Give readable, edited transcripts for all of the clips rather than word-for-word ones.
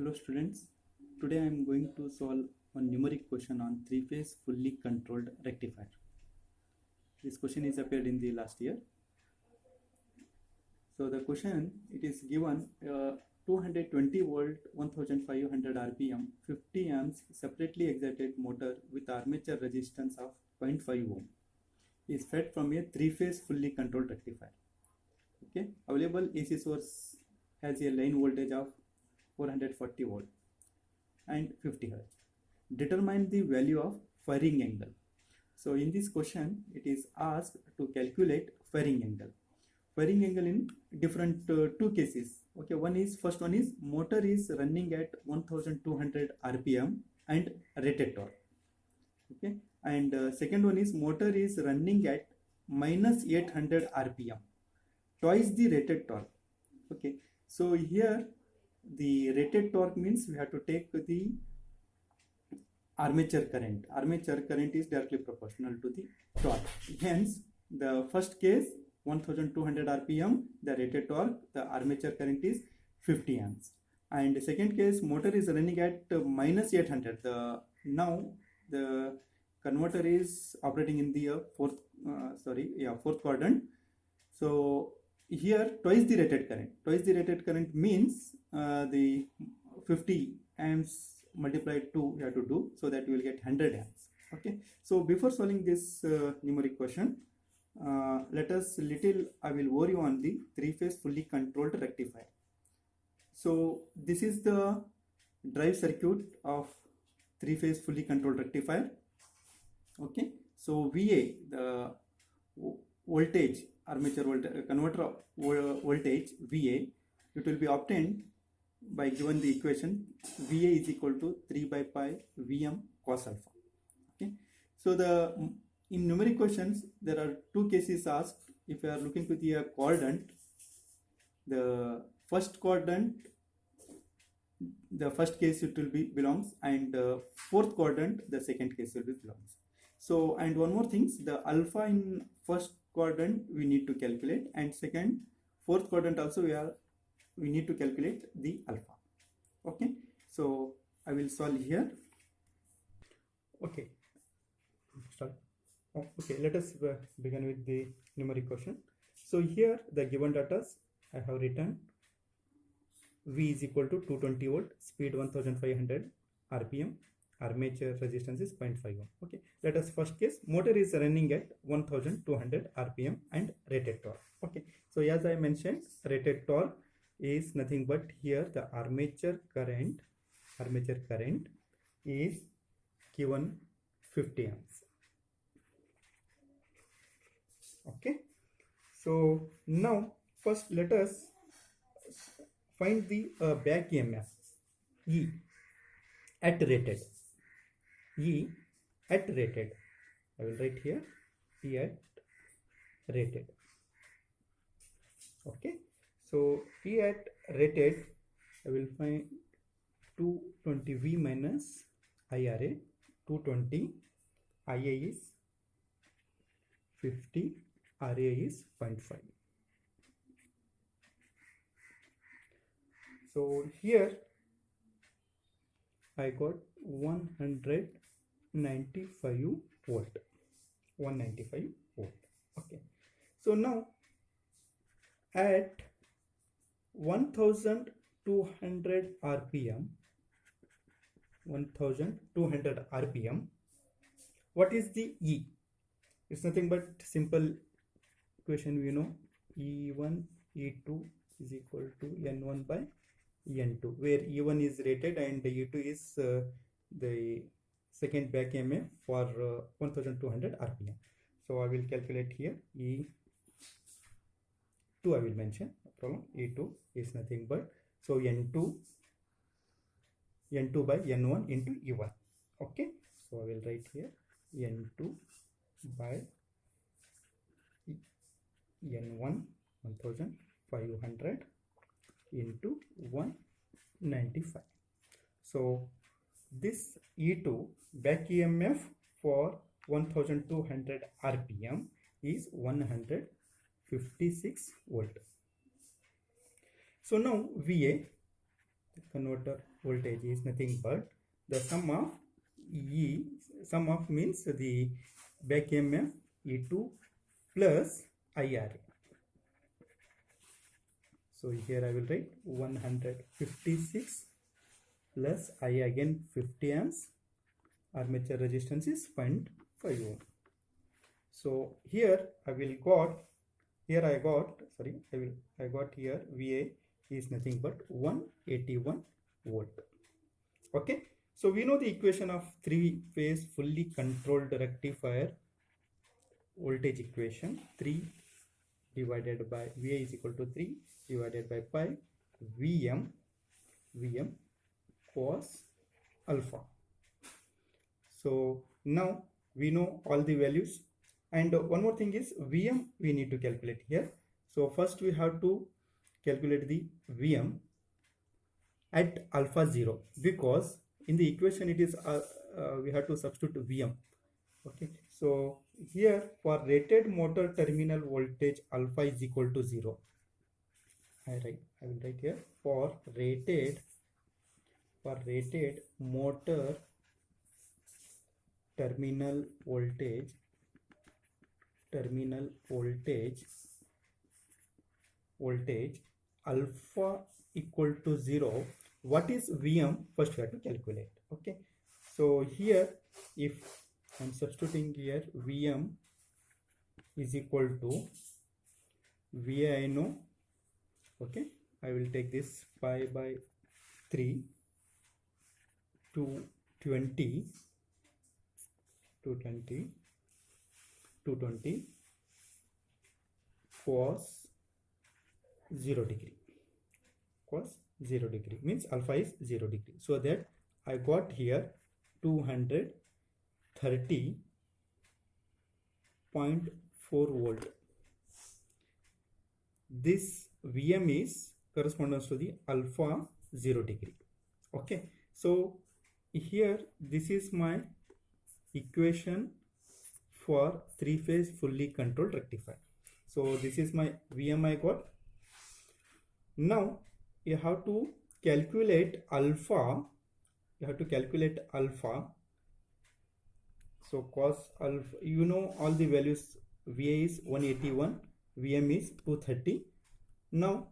Hello students, today I am going to solve one numeric question on three-phase fully controlled rectifier. This question is appeared in the last year. So the question, it is given 220 volt 1500 rpm 50 amps separately excited motor with armature resistance of 0.5 ohm is fed from a three-phase fully controlled rectifier. Okay, available AC source has a line voltage of 440 volt and 50 hertz. Determine the value of firing angle. So in this question, it is asked to calculate firing angle. Firing angle in different two cases. Okay, first one is motor is running at 1200 rpm and rated torque. Okay, and second one is motor is running at minus 800 rpm, twice the rated torque. Okay, so here the rated torque means we have to take the armature current. Armature current is directly proportional to the torque. Hence, the first case 1200 rpm, the rated torque, the armature current is 50 amps. And the second case, motor is running at minus 800. Now the converter is operating in the fourth quadrant. So here twice the rated current. Twice the rated current means the 50 amps multiplied 2 we have to do, so that you will get 100 amps. Okay, so before solving this numeric question, let us I will worry on the three-phase fully controlled rectifier. So this is the drive circuit of three-phase fully controlled rectifier. Okay, so VA, the voltage, armature voltage, converter voltage VA, it will be obtained by given the equation VA is equal to 3 by pi Vm cos alpha. Okay, so in numeric questions there are two cases asked. If you are looking to the quadrant, the first quadrant, the first case it will be belongs, and fourth quadrant the second case will be belongs. So, and one more thing, the alpha in first quadrant we need to calculate, and fourth quadrant also we need to calculate the alpha. Okay, so I will solve here. Okay, start. Okay, let us begin with the numeric question. So here the given data I have written V is equal to 220 volt, speed 1500 rpm, armature resistance is 0.5 ohm. Okay, let us first case, motor is running at 1200 rpm and rated torque. Okay, so as I mentioned, rated torque is nothing but here the armature current is given 50 amps. Okay, so now first let us find the back EMF E at rated. I will write here E at rated. Okay, so E at rated, I will find 220 V minus IRA. 220 IA is 50, RA is 0.5. So here I got 195 volt. Okay, so now at 1200 rpm, what is the E? It's nothing but simple equation we know, E1 E2 is equal to N1 by N2, where E1 is rated and E2 is the second back EMF for 1200 rpm. So I will calculate here E2, I will mention, no problem. E2 is nothing but, so N2 by N1 into E1. Okay, so I will write here N2 by N1 1500 into 195. So this E2 back EMF for 1200 rpm is 156 volt. So now VA, converter voltage is nothing but the sum of means the back EMF E2 plus IRA. So here I will write 156 plus I again 50 amps. Armature resistance is 0.5 ohm. So here I got here VA is nothing but 181 volt. Okay, so we know the equation of three-phase fully controlled rectifier voltage equation. 3 divided by VA is equal to 3 divided by pi Vm cos alpha. So now we know all the values, and one more thing is Vm we need to calculate here. So first we have to calculate the Vm at alpha 0, because in the equation it is we have to substitute Vm. Okay, so here for rated motor terminal voltage alpha is equal to 0. I will write here for rated motor terminal voltage alpha equal to 0. What is Vm? First we have to calculate. Okay, so here if I'm substituting here Vm is equal to VA I know. Okay, I will take this pi by 3 to 20 cos 0 degree. Cos 0 degree means alpha is 0 degree. So that I got here 230.4 volt. This Vm is correspondence to the alpha 0 degree. Okay, so here this is my equation for three-phase fully controlled rectifier. So this is my Vm I got. Now you have to calculate alpha. So cos alpha, you know all the values. VA is 181, Vm is 230. Now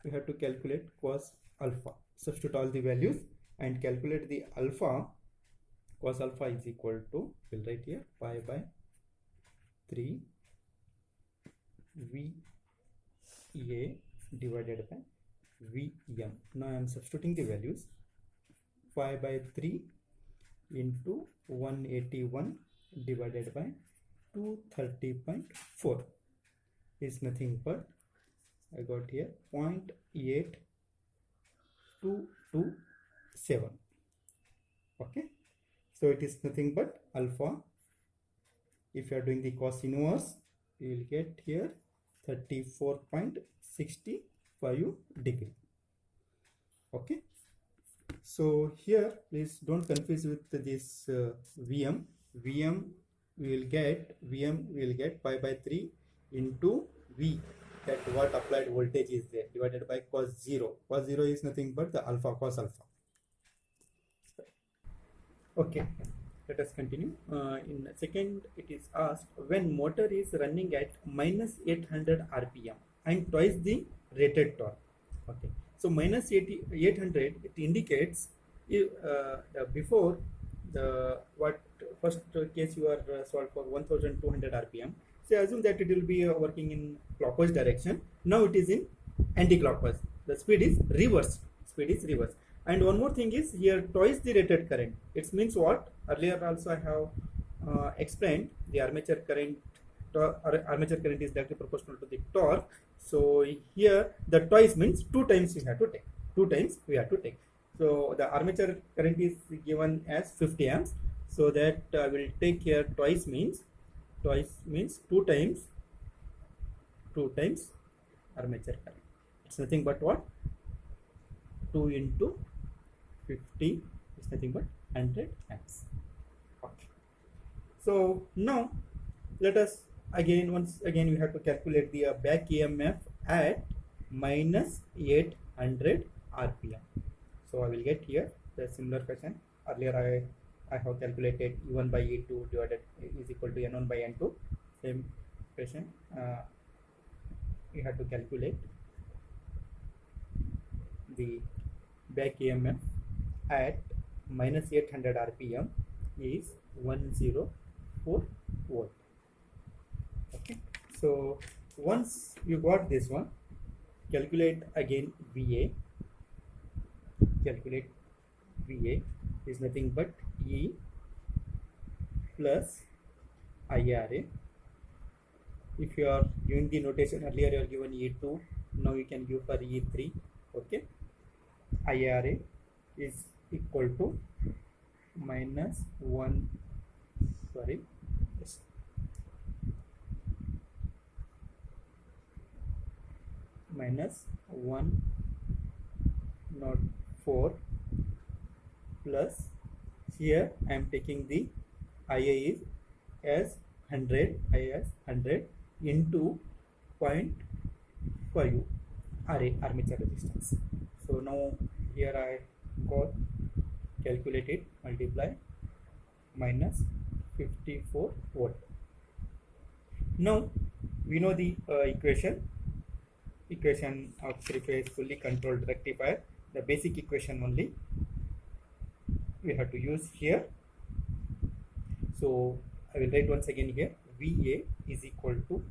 we have to calculate cos alpha. Substitute all the values and calculate the alpha. Cos alpha is equal to, we'll write here, pi by 3 VA divided by Vm. Now I am substituting the values. Pi by 3 into 181 divided by 230.4 is nothing but, I got here 0.8227. Okay, so it is nothing but alpha. If you are doing the cos inverse, you will get here 34.65 degree. Okay, so here please don't confuse with this Vm. Vm we will get pi by 3 into V, that what applied voltage is there, divided by cos 0. Cos 0 is nothing but the alpha, cos alpha. Okay, let us continue. In second, it is asked when motor is running at minus 800 RPM and twice the rated torque. Okay, so minus 800 it indicates before the first case you are solved for 1200 RPM. So assume that it will be working in clockwise direction. Now it is in anti-clockwise. The speed is reversed. And one more thing is here twice the rated current. It means what? Earlier also I have explained the armature current is directly proportional to the torque. So here the twice means 2 times we have to take. So the armature current is given as 50 amps. So that I will take here twice means 2 times armature current. It's nothing but what? 2 into 50 is nothing but 100 amps. Okay. So now let us once again we have to calculate the back EMF at minus 800 RPM. So I will get here the similar question. Earlier I have calculated E1 by E2 divided is equal to N1 by N2. Same question. We have to calculate the back EMF at minus 800 RPM is 104 volt. Okay, so once you got this one, calculate again VA. Calculate VA is nothing but E plus IRA. If you are giving the notation earlier, you are given E2, now you can give for E3. Okay, IRA is equal to minus 1, sorry, yes, minus 104 plus, here I am taking the IA is as 100, IA as 100 into 0.5 RA, armature resistance. So now here I got calculated, multiply minus 54 volt. Now we know the equation of three-phase fully controlled rectifier. The basic equation only we have to use here. So I will write once again here. VA is equal to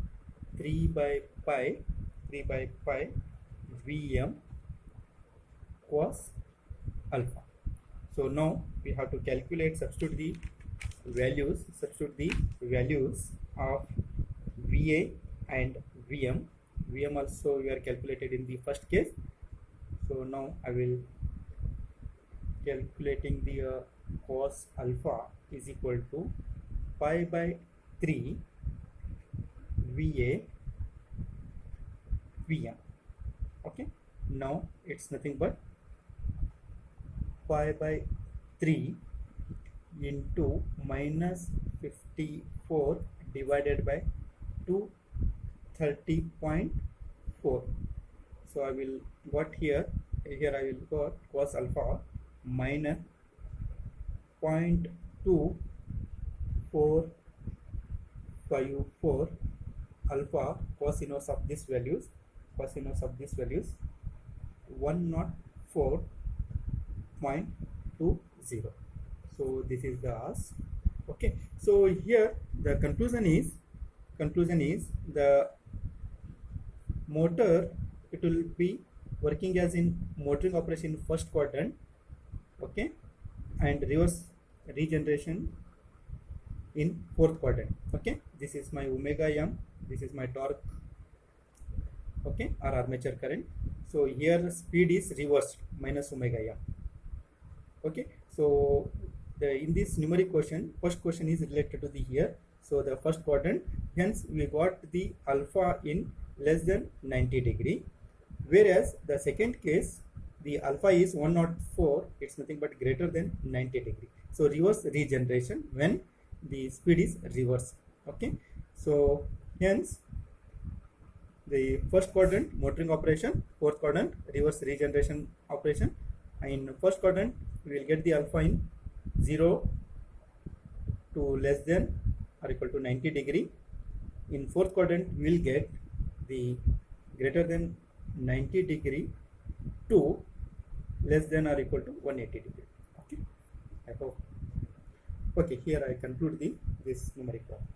3 by pi VM cos alpha. So now we have to calculate, substitute the values of VA and VM. VM also we are calculated in the first case. So now I will calculating the cos alpha is equal to pi by 3 VA VM. Okay, now it's nothing but pi by 3 into minus 54 divided by 230.4. So I will got here I will got cos alpha minus 0.2454 alpha cosinus of these values 104.20. So this is the ask. Okay, so here the conclusion is the motor, it will be working as in motoring operation first quadrant, okay, and reverse regeneration in fourth quadrant. Okay, this is my omega m, this is my torque, okay, or armature current. So here speed is reversed, minus omega m. Okay, so in this numeric question, first question is related to the here. So the first quadrant, hence we got the alpha in less than 90 degree, whereas the second case the alpha is 104, it's nothing but greater than 90 degree. So reverse regeneration when the speed is reversed. Okay, so hence the first quadrant motoring operation, fourth quadrant reverse regeneration operation. In first quadrant we will get the alpha in 0 to less than or equal to 90 degree. In fourth quadrant we will get the greater than 90 degree to less than or equal to 180 degree. Okay, I hope. Okay, here I conclude this numeric problem.